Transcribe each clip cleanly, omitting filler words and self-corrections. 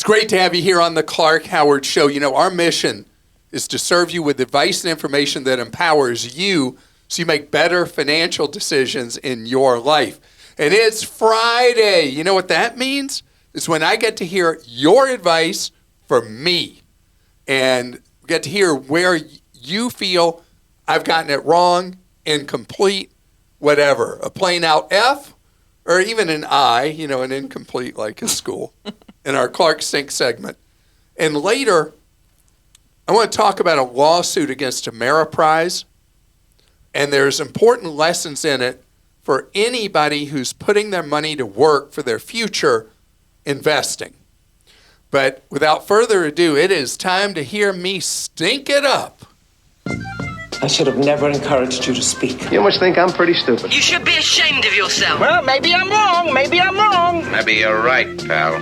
great to have you here on the Clark Howard Show. You know, our mission is to serve you with advice and information that empowers you so you make better financial decisions in your life. And it's Friday. You know what that means? It's when I get to hear your advice for me and get to hear where you feel I've gotten it wrong, incomplete, whatever. A plain out F or even an I, you know, an incomplete like in school in our Clark Sync segment. And later, I want to talk about a lawsuit against Ameriprise. And there's important lessons in it for anybody who's putting their money to work for their future investing. But without further ado, it is time to hear me stink it up. I should have never encouraged you to speak. You must think I'm pretty stupid. You should be ashamed of yourself. Well, maybe I'm wrong. Maybe I'm wrong. Maybe you're right, pal.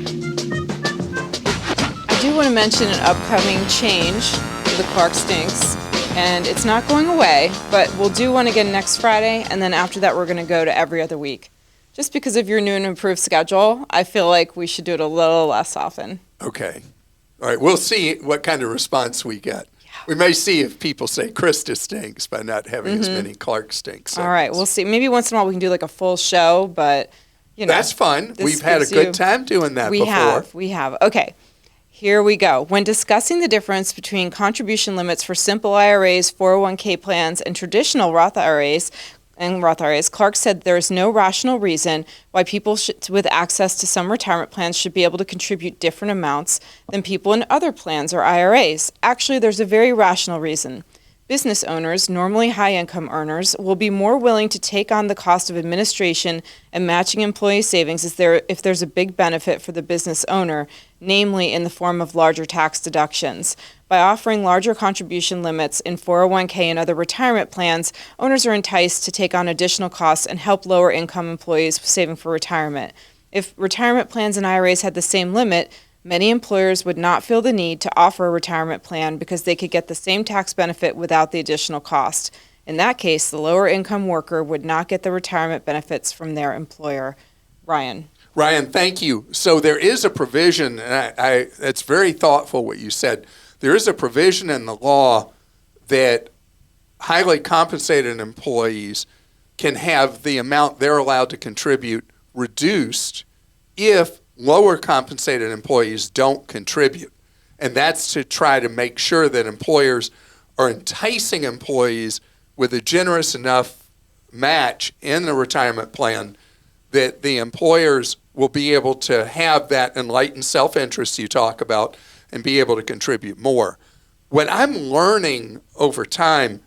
I do want to mention an upcoming change to the Clark Stinks. And it's not going away, but we'll do one again next Friday. And then after that, we're going to go to every other week. Just because of your new and improved schedule, I feel like we should do it a little less often. Okay. All right. We'll see what kind of response we get. Yeah. We may see if people say Christa stinks by not having as many Clark stinks. All right. We'll see. Maybe once in a while we can do like a full show, but, you know. That's fun. We've had a good time doing that before. We have. Okay. Here we go. When discussing the difference between contribution limits for simple IRAs, 401k plans, and traditional Roth IRAs, Clark said there is no rational reason why people with access to some retirement plans should be able to contribute different amounts than people in other plans or IRAs. Actually, there's a very rational reason. Business owners, normally high-income earners, will be more willing to take on the cost of administration and matching employee savings if there's a big benefit for the business owner, namely in the form of larger tax deductions. By offering larger contribution limits in 401k and other retirement plans, owners are enticed to take on additional costs and help lower-income employees saving for retirement. If retirement plans and IRAs had the same limit, many employers would not feel the need to offer a retirement plan because they could get the same tax benefit without the additional cost. In that case, the lower income worker would not get the retirement benefits from their employer. Ryan, thank you. So there is a provision, and it's very thoughtful what you said. There is a provision in the law that highly compensated employees can have the amount they're allowed to contribute reduced if lower compensated employees don't contribute. And that's to try to make sure that employers are enticing employees with a generous enough match in the retirement plan that the employers will be able to have that enlightened self-interest you talk about and be able to contribute more. What I'm learning over time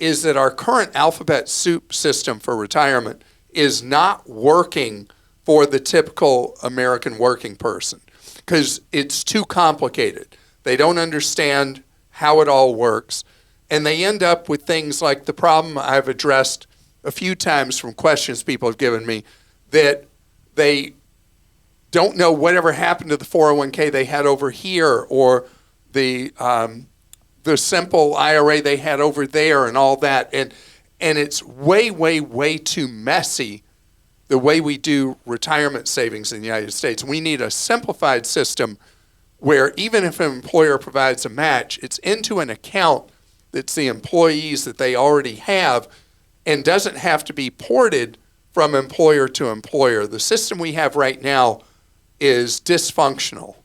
is that our current alphabet soup system for retirement is not working for the typical American working person because it's too complicated. They don't understand how it all works, and they end up with things like the problem I've addressed a few times from questions people have given me, that they don't know whatever happened to the 401k they had over here or the simple IRA they had over there and all that. And it's way, way, way too messy the way we do retirement savings in the United States. We need a simplified system where even if an employer provides a match, it's into an account that's the employees that they already have and doesn't have to be ported from employer to employer. The system we have right now is dysfunctional.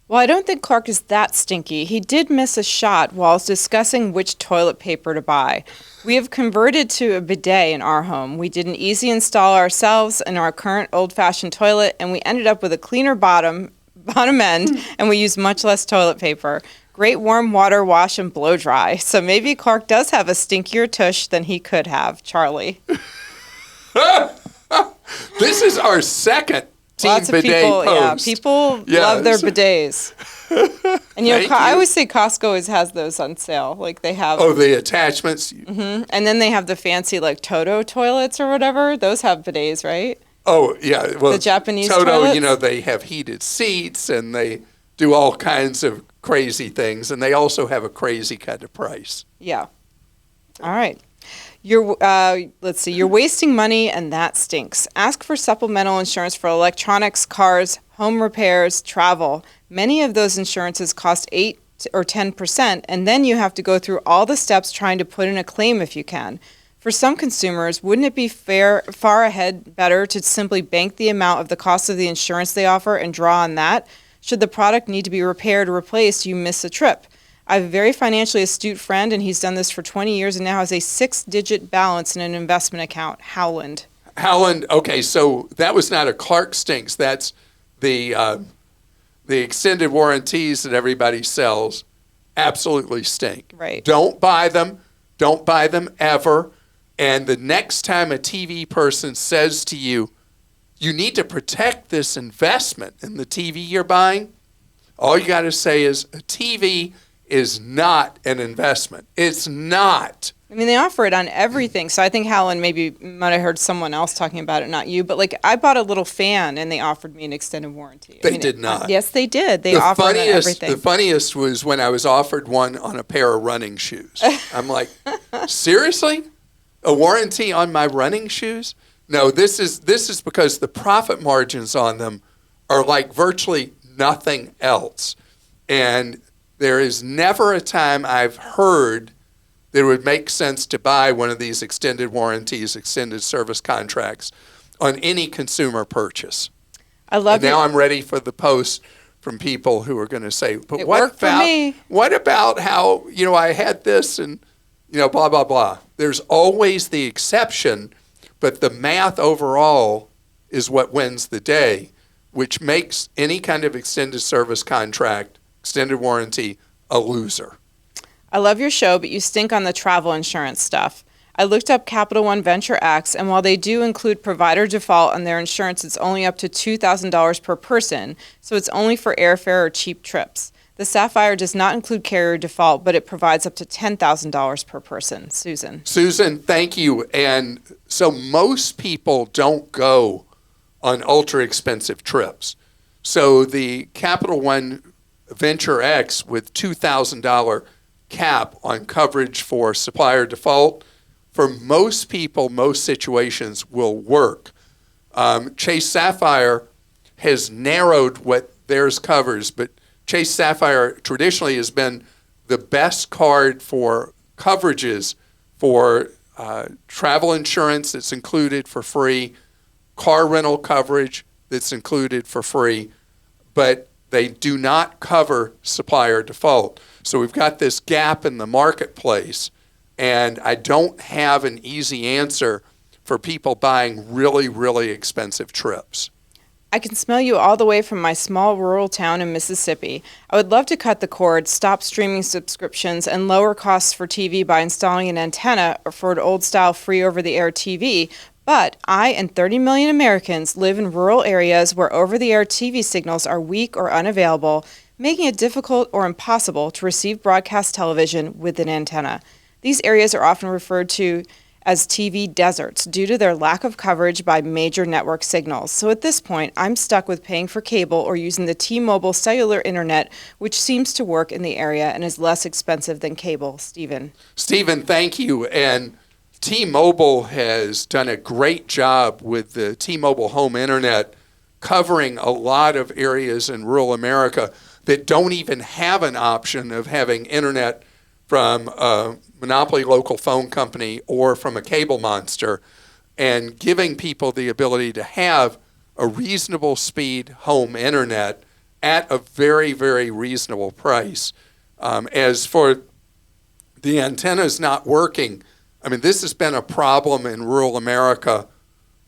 Well, I don't think Clark is that stinky. He did miss a shot while discussing which toilet paper to buy. We have converted to a bidet in our home. We did an easy install ourselves in our current old-fashioned toilet, and we ended up with a cleaner bottom end, and we used much less toilet paper. Great warm water wash and blow dry. So maybe Clark does have a stinkier tush than he could have. Charlie. This is our second Lots of bidet people, post. people love their bidets. And I always say Costco always has those on sale. Like they have. Oh, the attachments. Mm-hmm. And then they have the fancy like Toto toilets or whatever. Those have bidets, right? Oh yeah, well the Japanese Toto, toilets? They have heated seats and they do all kinds of crazy things, and they also have a crazy kind of price. Yeah. All right. Let's see. You're wasting money, and that stinks. Ask for supplemental insurance for electronics, cars, home repairs, travel. Many of those insurances cost 8 or 10%, and then you have to go through all the steps trying to put in a claim if you can. For some consumers, wouldn't it be far ahead better to simply bank the amount of the cost of the insurance they offer and draw on that? Should the product need to be repaired or replaced, you miss a trip. I have a very financially astute friend, and he's done this for 20 years and now has a 6-digit balance in an investment account. Howland. Howland, okay, so that was not a Clark Stinks. That's the extended warranties that everybody sells absolutely stink. Right. Don't buy them. Don't buy them ever. And the next time a TV person says to you, you need to protect this investment in the TV you're buying, all you got to say is a TV is not an investment. It's not. I mean, they offer it on everything. So I think Howland maybe might have heard someone else talking about it, not you. But like, I bought a little fan and they offered me an extended warranty. They did not. Yes, they did. They offered it on everything. The funniest was when I was offered one on a pair of running shoes. I'm like, seriously? A warranty on my running shoes? No, this is because the profit margins on them are like virtually nothing else. And there is never a time I've heard that it would make sense to buy one of these extended warranties, extended service contracts on any consumer purchase. I love it. Now I'm ready for the post from people who are going to say, but It what worked for about, me. what about how, I had this and, blah, blah, blah. There's always the exception, but the math overall is what wins the day, which makes any kind of extended service contract, extended warranty, a loser. I love your show, but you stink on the travel insurance stuff. I looked up Capital One Venture X, and while they do include provider default on their insurance, it's only up to $2,000 per person, so it's only for airfare or cheap trips. The Sapphire does not include carrier default, but it provides up to $10,000 per person. Susan, thank you. And so most people don't go on ultra expensive trips. So the Capital One Venture X with $2,000 cap on coverage for supplier default, for most people, most situations will work. Chase Sapphire has narrowed what theirs covers, but Chase Sapphire traditionally has been the best card for coverages for travel insurance that's included for free, car rental coverage that's included for free, but they do not cover supplier default. So we've got this gap in the marketplace, and I don't have an easy answer for people buying really, really expensive trips. I can smell you all the way from my small rural town in Mississippi. I would love to cut the cord, stop streaming subscriptions, and lower costs for TV by installing an antenna for an old-style free over-the-air TV, but I and 30 million Americans live in rural areas where over-the-air TV signals are weak or unavailable, making it difficult or impossible to receive broadcast television with an antenna. These areas are often referred to as TV deserts due to their lack of coverage by major network signals. So at this point, I'm stuck with paying for cable or using the T-Mobile cellular internet, which seems to work in the area and is less expensive than cable. Stephen, thank you. And T-Mobile has done a great job with the T-Mobile home internet covering a lot of areas in rural America that don't even have an option of having internet from a monopoly local phone company or from a cable monster, and giving people the ability to have a reasonable speed home internet at a very, very reasonable price. As for the antennas not working, I mean, this has been a problem in rural America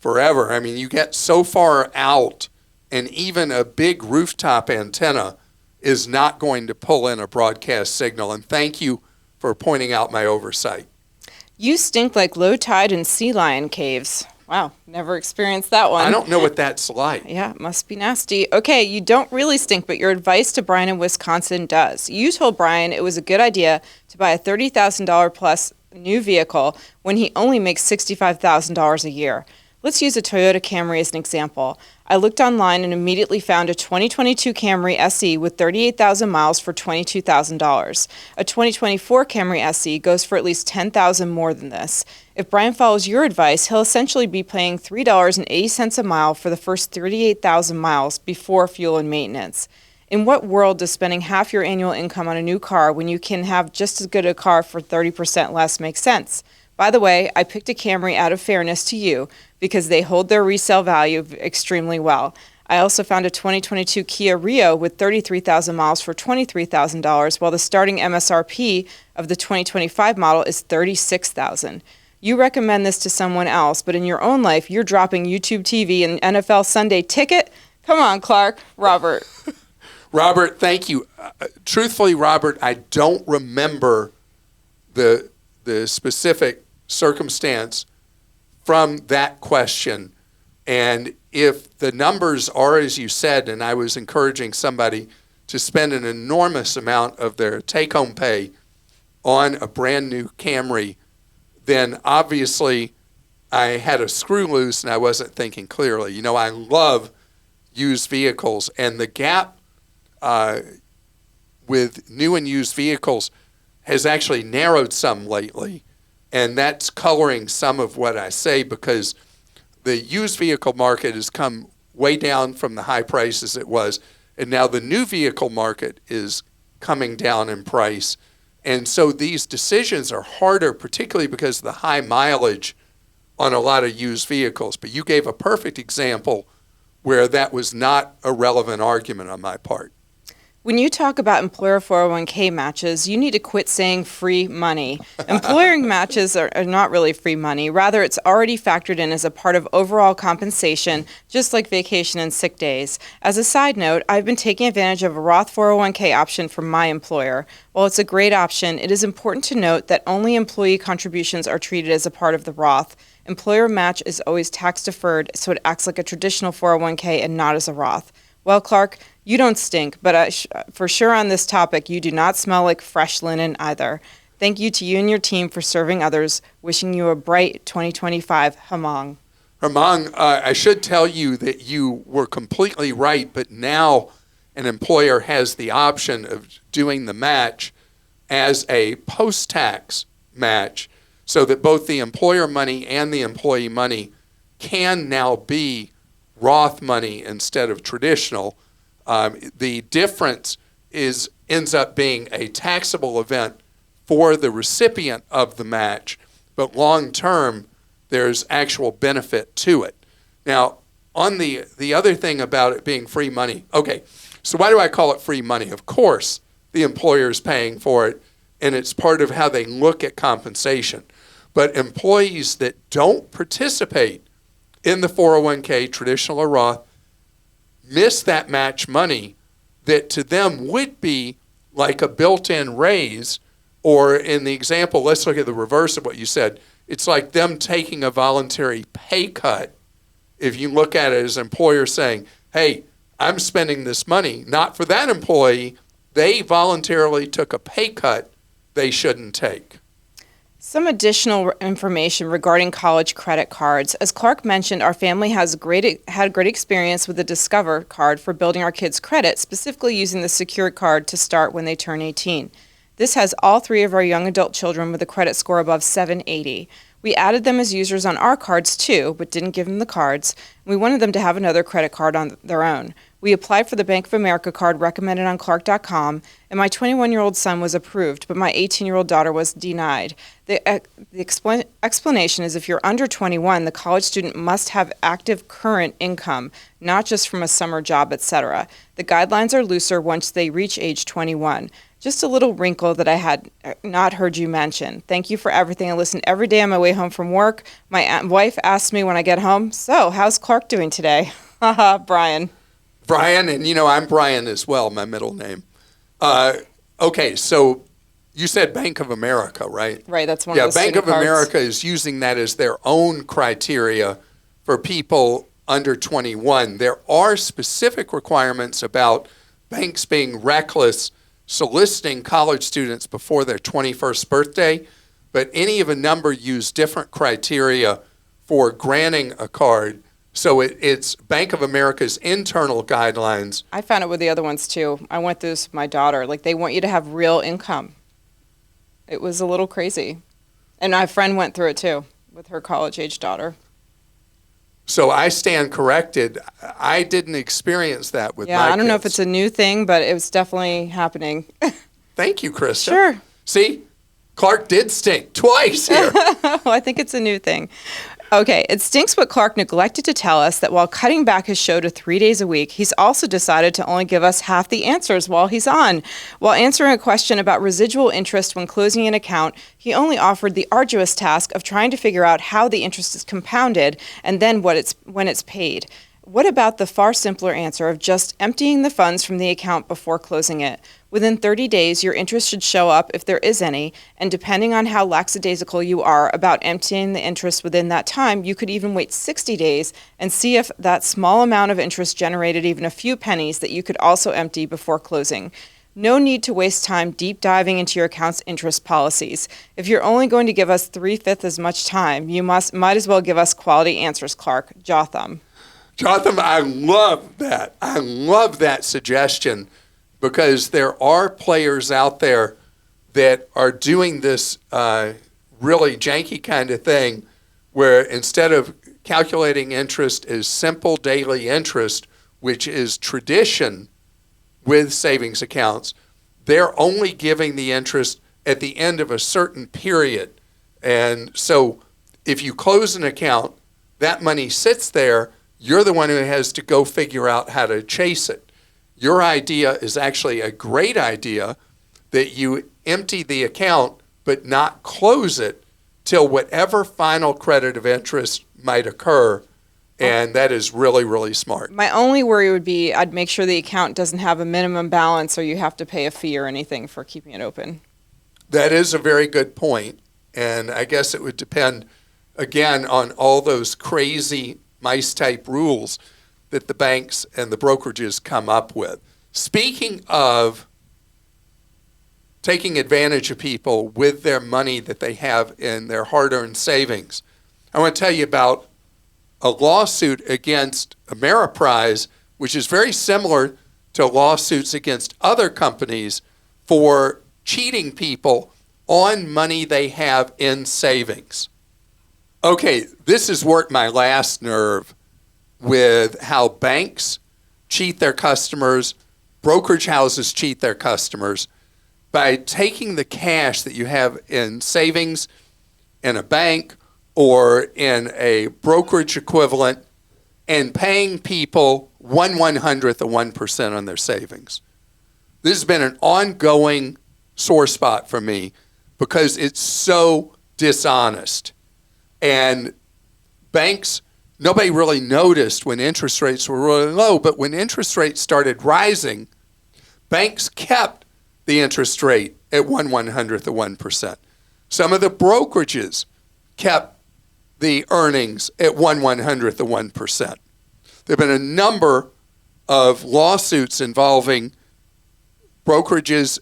forever. I mean, you get so far out, and even a big rooftop antenna is not going to pull in a broadcast signal. And thank you for pointing out my oversight. you stink like low tide in sea lion caves. Wow, never experienced that one. I don't know what that's like. Yeah, it must be nasty. Okay, you don't really stink, but your advice to Brian in Wisconsin does. You told Brian it was a good idea to buy a $30,000 plus new vehicle when he only makes $65,000 a year. Let's use a Toyota Camry as an example. I looked online and immediately found a 2022 Camry SE with 38,000 miles for $22,000. A 2024 Camry SE goes for at least $10,000 more than this. If Brian follows your advice, he'll essentially be paying $3.80 a mile for the first 38,000 miles before fuel and maintenance. In what world does spending half your annual income on a new car when you can have just as good a car for 30% less make sense? By the way, I picked a Camry out of fairness to you because they hold their resale value extremely well. I also found a 2022 Kia Rio with 33,000 miles for $23,000, while the starting MSRP of the 2025 model is $36,000. You recommend this to someone else, but in your own life, you're dropping YouTube TV and NFL Sunday Ticket? Come on, Clark. Robert. Robert, thank you. Truthfully, Robert, I don't remember the specific circumstance from that question. And if the numbers are as you said, and I was encouraging somebody to spend an enormous amount of their take-home pay on a brand new Camry, then obviously I had a screw loose and I wasn't thinking clearly. You know, I love used vehicles, and the gap with new and used vehicles has actually narrowed some lately. And that's coloring some of what I say, because the used vehicle market has come way down from the high prices it was. And now the new vehicle market is coming down in price. And so these decisions are harder, particularly because of the high mileage on a lot of used vehicles. But you gave a perfect example where that was not a relevant argument on my part. When you talk about employer 401k matches, you need to quit saying free money. Employer matches are not really free money. Rather, it's already factored in as a part of overall compensation, just like vacation and sick days. As a side note, I've been taking advantage of a Roth 401k option from my employer. While it's a great option, it is important to note that only employee contributions are treated as a part of the Roth. Employer match is always tax deferred, so it acts like a traditional 401k and not as a Roth. Well, Clark, you don't stink, but for sure on this topic, you do not smell like fresh linen either. Thank you to you and your team for serving others. Wishing you a bright 2025. Hamong. Hamong, I should tell you that you were completely right, but now an employer has the option of doing the match as a post-tax match, so that both the employer money and the employee money can now be Roth money instead of traditional. The difference ends up being a taxable event for the recipient of the match, but long term, there's actual benefit to it. Now, on the other thing about it being free money, okay, so why do I call it free money? Of course, the employer is paying for it, and it's part of how they look at compensation. But employees that don't participate in the 401k, traditional or Roth, miss that match money that to them would be like a built-in raise, or in the example, let's look at the reverse of what you said. It's like them taking a voluntary pay cut. If you look at it as an employer saying, hey, I'm spending this money, not for that employee, they voluntarily took a pay cut they shouldn't take. Some additional information regarding college credit cards. As Clark mentioned, our family had great experience with the Discover card for building our kids' credit, specifically using the secured card to start when they turn 18. This has all three of our young adult children with a credit score above 780. We added them as users on our cards too, but didn't give them the cards. We wanted them to have another credit card on their own. We applied for the Bank of America card recommended on Clark.com, and my 21-year-old son was approved, but my 18-year-old daughter was denied. The explanation is if you're under 21, the college student must have active current income, not just from a summer job, etc. The guidelines are looser once they reach age 21. Just a little wrinkle that I had not heard you mention. Thank you for everything. I listen every day on my way home from work. My wife asks me when I get home, so how's Clark doing today? Haha, Brian. Brian, and you know, I'm Brian as well, my middle name. Okay, so you said Bank of America, right? Right, that's one of the Bank of cards. America is using that as their own criteria for people under 21. There are specific requirements about banks being reckless soliciting college students before their 21st birthday, but any of a number use different criteria for granting a card. So it's Bank of America's internal guidelines. I found it with the other ones too. I went through this with my daughter. Like, they want you to have real income. It was a little crazy. And my friend went through it too with her college-age daughter. So I stand corrected. I didn't experience that with my Yeah, I don't know if kids. it's a new thing, but it was definitely happening. Thank you, Christa. Sure. See, Clark did stink twice here. Well, I think it's a new thing. Okay, it stinks what Clark neglected to tell us that while cutting back his show to 3 days a week, he's also decided to only give us half the answers while he's on. While answering a question about residual interest when closing an account, he only offered the arduous task of trying to figure out how the interest is compounded and then when it's paid. What about the far simpler answer of just emptying the funds from the account before closing it? Within 30 days, your interest should show up if there is any, and depending on how lackadaisical you are about emptying the interest within that time, you could even wait 60 days and see if that small amount of interest generated even a few pennies that you could also empty before closing. No need to waste time deep diving into your account's interest policies. If you're only going to give us 3/5 as much time, you might as well give us quality answers, Clark. Jaw thumb. Jonathan, I love that. I love that suggestion because there are players out there that are doing this really janky kind of thing where instead of calculating interest as simple daily interest, which is tradition with savings accounts, they're only giving the interest at the end of a certain period. And so if you close an account, that money sits there. You're the one who has to go figure out how to chase it. Your idea is actually a great idea that you empty the account but not close it till whatever final credit of interest might occur. And that is really, really smart. My only worry would be I'd make sure the account doesn't have a minimum balance or you have to pay a fee or anything for keeping it open. That is a very good point. And I guess it would depend, again, on all those crazy mice-type rules that the banks and the brokerages come up with. Speaking of taking advantage of people with their money that they have in their hard-earned savings, I want to tell you about a lawsuit against Ameriprise, which is very similar to lawsuits against other companies for cheating people on money they have in savings. Okay, this has worked my last nerve with how banks cheat their customers, brokerage houses cheat their customers by taking the cash that you have in savings in a bank or in a brokerage equivalent and paying people 1/100th of 1% on their savings. This has been an ongoing sore spot for me because it's so dishonest. And banks, nobody really noticed when interest rates were really low, but when interest rates started rising, banks kept the interest rate at 1/100th of 1%. Some of the brokerages kept the earnings at 1/100th of 1%. There have been a number of lawsuits involving brokerages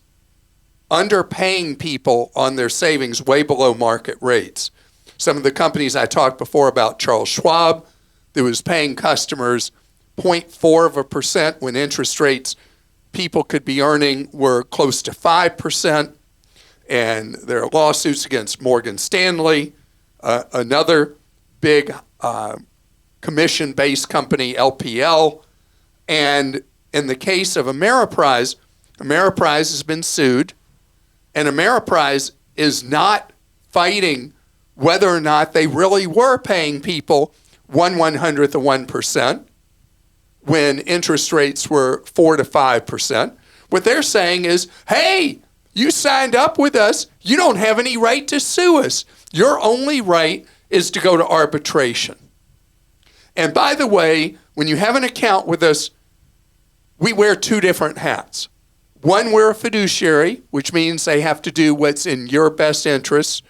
underpaying people on their savings way below market rates. Some of the companies I talked before about, Charles Schwab, that was paying customers 0.4% when interest rates people could be earning were close to 5%. And there are lawsuits against Morgan Stanley, another big commission-based company, LPL. And in the case of Ameriprise, Ameriprise has been sued, and Ameriprise is not fighting whether or not they really were paying people 1/100th of 1% when interest rates were 4 to 5%. What they're saying is, hey, you signed up with us. You don't have any right to sue us. Your only right is to go to arbitration. And by the way, when you have an account with us, we wear two different hats. One, we're a fiduciary, which means they have to do what's in your best interest,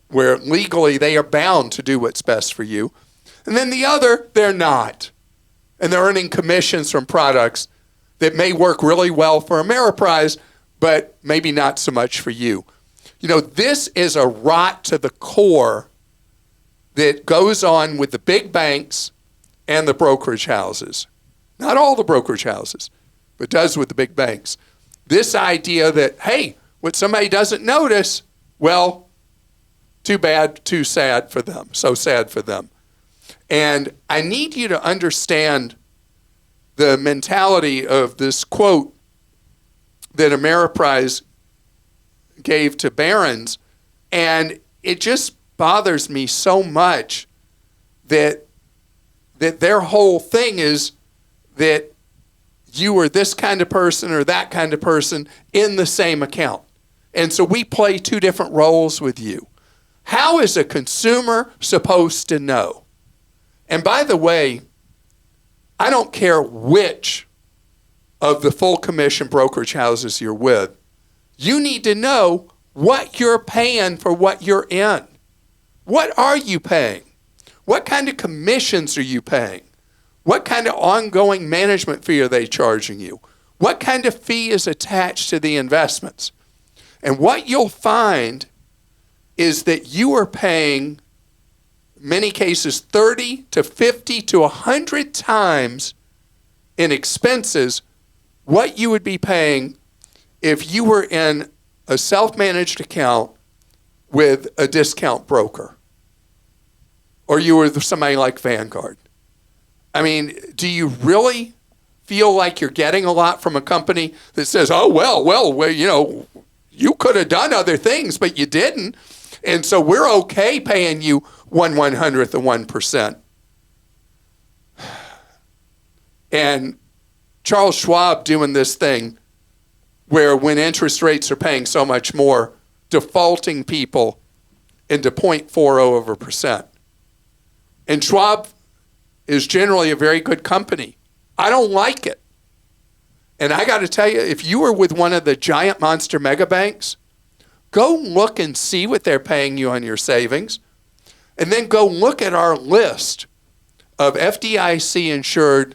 where legally they are bound to do what's best for you. And then the other, they're not. And they're earning commissions from products that may work really well for Ameriprise, but maybe not so much for you. You know, this is a rot to the core that goes on with the big banks and the brokerage houses. Not all the brokerage houses, but does with the big banks. This idea that, hey, what somebody doesn't notice, well, too bad, too sad for them, so sad for them. And I need you to understand the mentality of this quote that Ameriprise gave to Barron's, and it just bothers me so much that their whole thing is that you are this kind of person or that kind of person in the same account. And so we play two different roles with you. How is a consumer supposed to know? And by the way, I don't care which of the full commission brokerage houses you're with. You need to know what you're paying for what you're in. What are you paying? What kind of commissions are you paying? What kind of ongoing management fee are they charging you? What kind of fee is attached to the investments? And what you'll find is that you are paying, in many cases, 30 to 50 to 100 times in expenses what you would be paying if you were in a self-managed account with a discount broker, or you were somebody like Vanguard. I mean, do you really feel like you're getting a lot from a company that says, oh, well, you know, you could have done other things, but you didn't, and so we're okay paying you 1/100th of 1%. And Charles Schwab doing this thing where when interest rates are paying so much more, defaulting people into 0.40%. And Schwab is generally a very good company. I don't like it. And I got to tell you, if you were with one of the giant monster mega banks, go look and see what they're paying you on your savings. And then go look at our list of FDIC-insured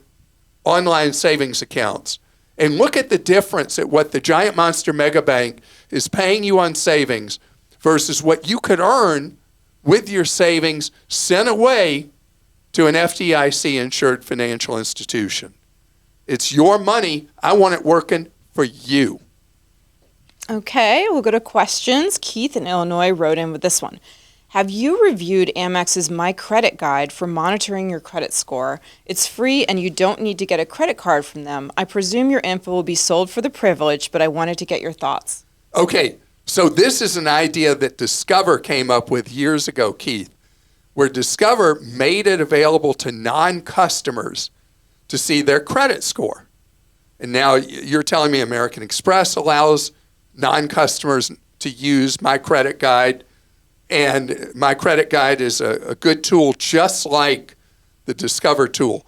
online savings accounts. And look at the difference at what the giant monster mega bank is paying you on savings versus what you could earn with your savings sent away to an FDIC-insured financial institution. It's your money. I want it working for you. Okay, we'll go to questions. Keith in Illinois wrote in with this one. Have you reviewed AmEx's MyCredit guide for monitoring your credit score? It's free and you don't need to get a credit card from them. I presume your info will be sold for the privilege, but I wanted to get your thoughts. Okay, so this is an idea that Discover came up with years ago, Keith, where Discover made it available to non-customers to see their credit score. And now you're telling me American Express allows non-customers to use MyCredit guide. And MyCredit guide is a good tool just like the Discover tool.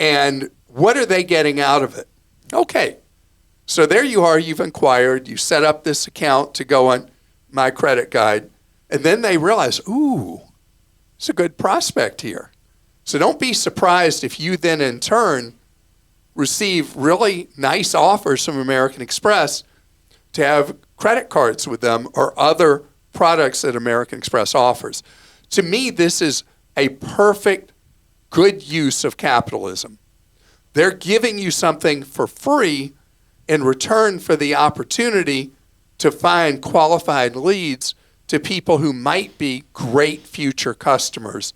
And what are they getting out of it? Okay, so there you are, you've inquired, you set up this account to go on MyCredit guide, and then they realize, ooh, it's a good prospect here. So don't be surprised if you then in turn receive really nice offers from American Express to have credit cards with them or other products that American Express offers. To me, this is a perfect, good use of capitalism. They're giving you something for free in return for the opportunity to find qualified leads to people who might be great future customers.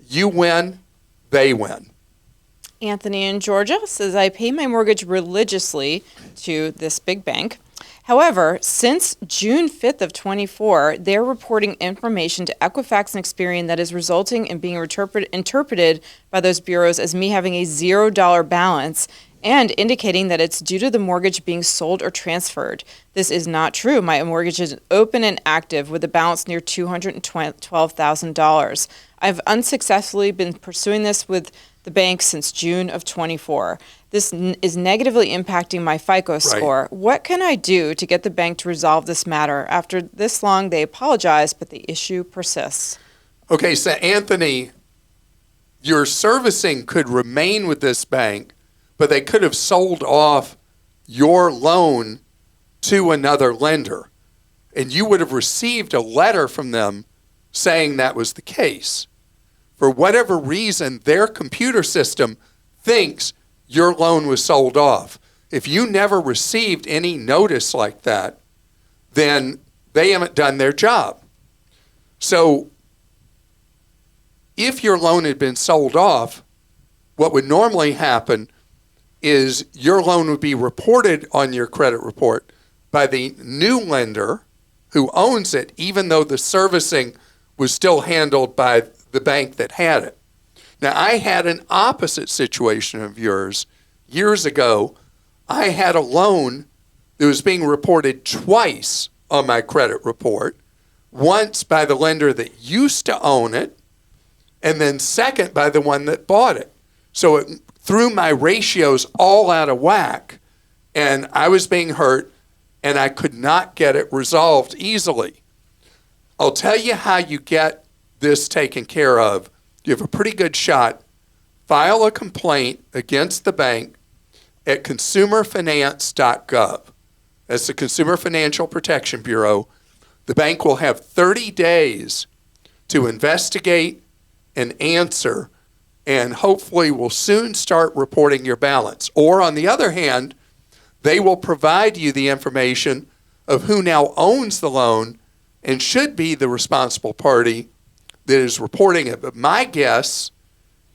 You win, they win. Anthony in Georgia says, I pay my mortgage religiously to this big bank. However, since June 5th of 24, they're reporting information to Equifax and Experian that is resulting in being interpreted by those bureaus as me having a $0 balance and indicating that it's due to the mortgage being sold or transferred. This is not true. My mortgage is open and active with a balance near $212,000. I've unsuccessfully been pursuing this with the bank since June of 24. This is negatively impacting my FICO score. Right. What can I do to get the bank to resolve this matter? After this long, they apologize, but the issue persists. Okay, so Anthony, your servicing could remain with this bank, but they could have sold off your loan to another lender, and you would have received a letter from them saying that was the case. For whatever reason, their computer system thinks your loan was sold off. If you never received any notice like that, then they haven't done their job. So if your loan had been sold off, what would normally happen is your loan would be reported on your credit report by the new lender who owns it, even though the servicing was still handled by the bank that had it. Now, I had an opposite situation of yours. Years ago, I had a loan that was being reported twice on my credit report, once by the lender that used to own it, and then second by the one that bought it. So it threw my ratios all out of whack, and I was being hurt, and I could not get it resolved easily. I'll tell you how you get this taken care of. You have a pretty good shot. File a complaint against the bank at consumerfinance.gov. That's the Consumer Financial Protection Bureau. The bank will have 30 days to investigate and answer, and hopefully will soon start reporting your balance. Or on the other hand, they will provide you the information of who now owns the loan and should be the responsible party that is reporting it. But my guess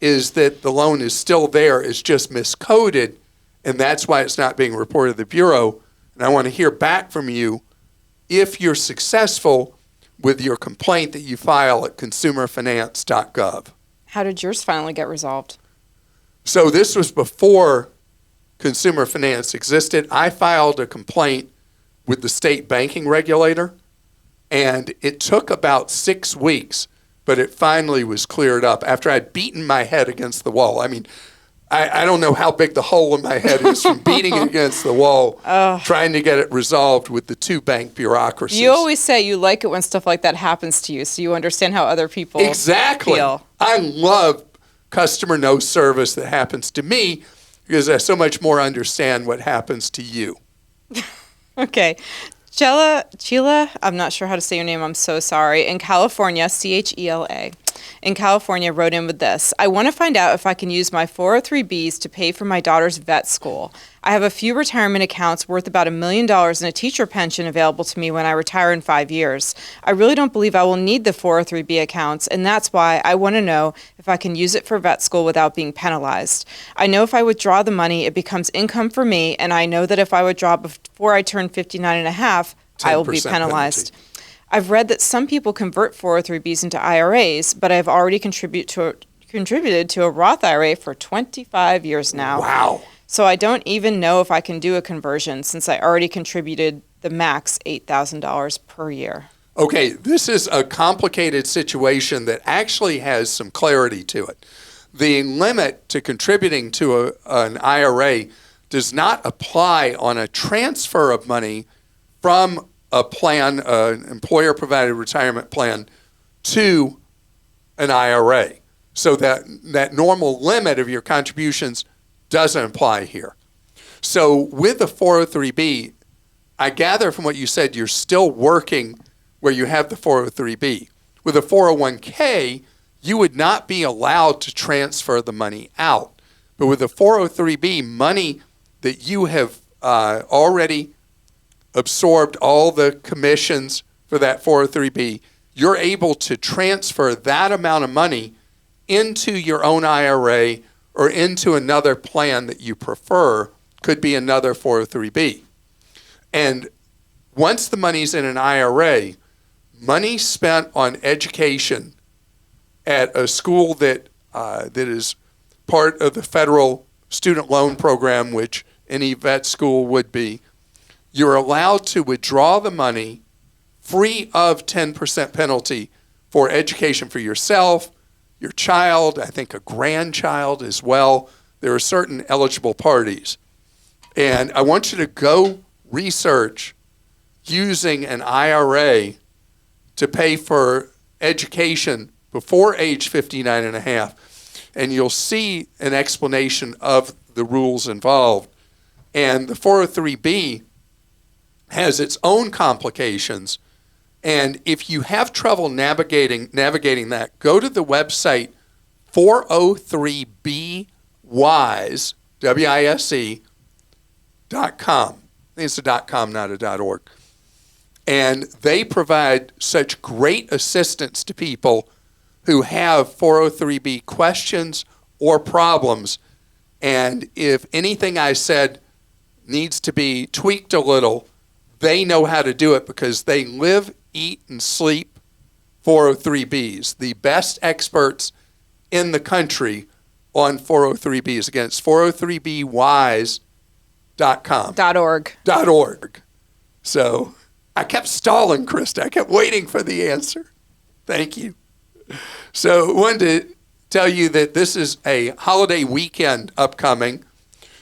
is that the loan is still there, it's just miscoded, and that's why it's not being reported to the Bureau. And I want to hear back from you if you're successful with your complaint that you file at consumerfinance.gov. How did yours finally get resolved? So this was before Consumer Finance existed. I filed a complaint with the state banking regulator, and it took about 6 weeks, but it finally was cleared up after I'd beaten my head against the wall. I mean, I don't know how big the hole in my head is from beating it against the wall, trying to get it resolved with the two bank bureaucracies. You always say you like it when stuff like that happens to you, so you understand how other people feel. I love customer no service that happens to me because I so much more understand what happens to you. Okay. Chela, I'm not sure how to say your name, I'm so sorry. In California, Chela, in California, wrote in with this. I want to find out if I can use my 403Bs to pay for my daughter's vet school. I have a few retirement accounts worth about $1 million and a teacher pension available to me when I retire in 5 years. I really don't believe I will need the 403B accounts, and that's why I want to know if I can use it for vet school without being penalized. I know if I withdraw the money, it becomes income for me, and I know that if I withdraw before I turn 59 and a half, I will be penalized. Penalty. I've read that some people convert 403Bs into IRAs, but I've already contributed to a Roth IRA for 25 years now. Wow. So I don't even know if I can do a conversion since I already contributed the max $8,000 per year. Okay, this is a complicated situation that actually has some clarity to it. The limit to contributing to an IRA does not apply on a transfer of money from a plan, an employer-provided retirement plan, to an IRA. So that normal limit of your contributions doesn't apply here. So with the 403B, I gather from what you said, you're still working where you have the 403B. With a 401k, you would not be allowed to transfer the money out. But with the 403B, money that you have already absorbed all the commissions for that 403B, you're able to transfer that amount of money into your own IRA or into another plan that you prefer, could be another 403B. And once the money's in an IRA, money spent on education at a school that is part of the federal student loan program, which any vet school would be, you're allowed to withdraw the money free of 10% penalty for education for yourself, your child, I think a grandchild as well. There are certain eligible parties. And I want you to go research using an IRA to pay for education before age 59 and a half. And you'll see an explanation of the rules involved. And the 403B has its own complications, and if you have trouble navigating that, go to the website 403bwise, WISE.com. I think it's a .com, not a .org. And they provide such great assistance to people who have 403B questions or problems. And if anything I said needs to be tweaked a little, they know how to do it because they live, eat, and sleep 403Bs. The best experts in the country on 403Bs. Again, it's 403bwise.com. .org. So I kept stalling, Christa. I kept waiting for the answer. Thank you. So I wanted to tell you that this is a holiday weekend upcoming.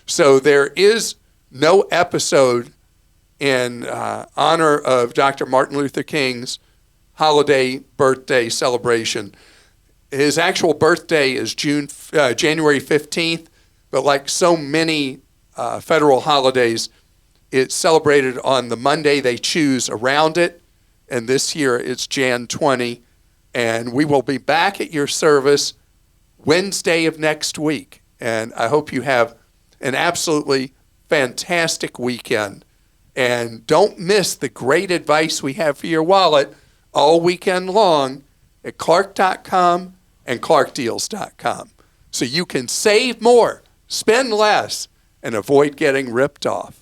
So there is no episode in honor of Dr. Martin Luther King's holiday birthday celebration. His actual birthday is January 15th, but like so many federal holidays, it's celebrated on the Monday they choose around it, and this year it's Jan 20, and we will be back at your service Wednesday of next week, and I hope you have an absolutely fantastic weekend, and don't miss the great advice we have for your wallet all weekend long at Clark.com and ClarkDeals.com, so you can save more, spend less, and avoid getting ripped off.